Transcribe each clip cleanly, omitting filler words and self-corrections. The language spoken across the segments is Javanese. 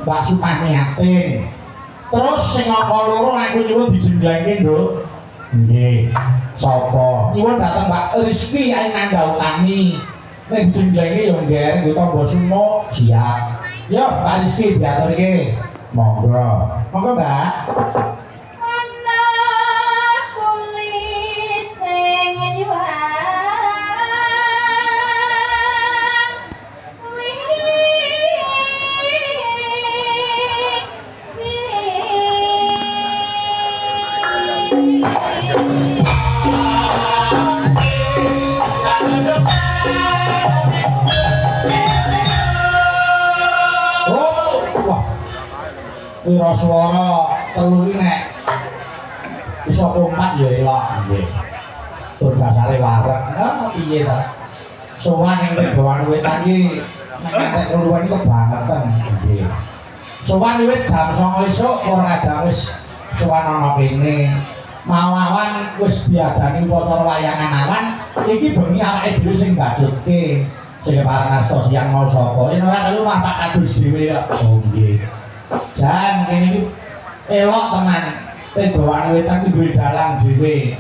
Mbak Supaniatin. Terus sing apa loro aku nyuwun dijenglengke, Nduk. Nggih. Sapa? Nyuwun dateng Mbak Rizky aing Nandautami. Nek dijenglengke ya ngger nggo tangga sumuk, siap. Yo, Mbak Rizky diaturke. Monggo. Monggo, Mbak. Wira swara telu iki nek iso kompak ya elok nggih. Tur dasare wareg. Nah, piye ta? Sowan ing Regawan Wetan iki nek entek keluwen iki kebangetan nggih. Sowan wiwit jam 09.00 esuk ora ada wis sowan ana kene. Mawawan wis diadani upacara wayangan awan iki bengi awake dhewe sing mbajutke. Sing parang asta siang mau sapa? Yen ora kelu mah Pak Kadus dhewe kok. Oh nggih. Jan kene iki elok tenan. Regawan Wetan iki duwe dalang dhewe.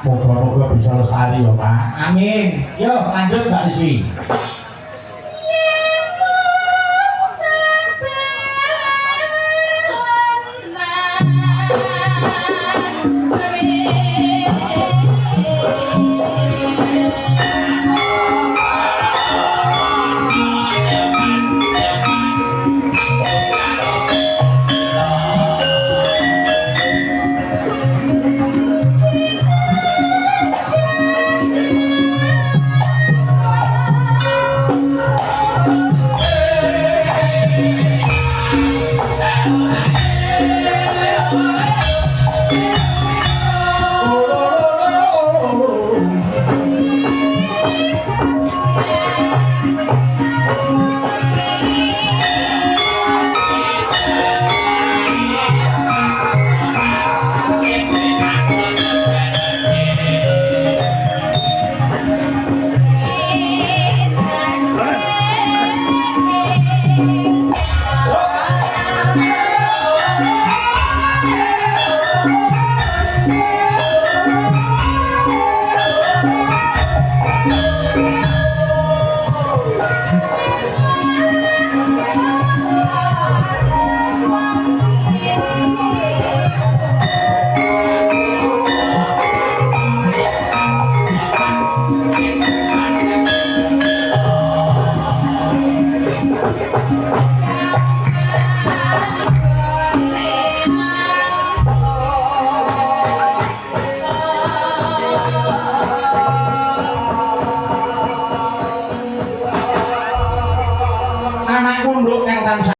Moga-moga bisa lestari ya, Pak. Amin. Yo lanjut Mbak Rizky. Thank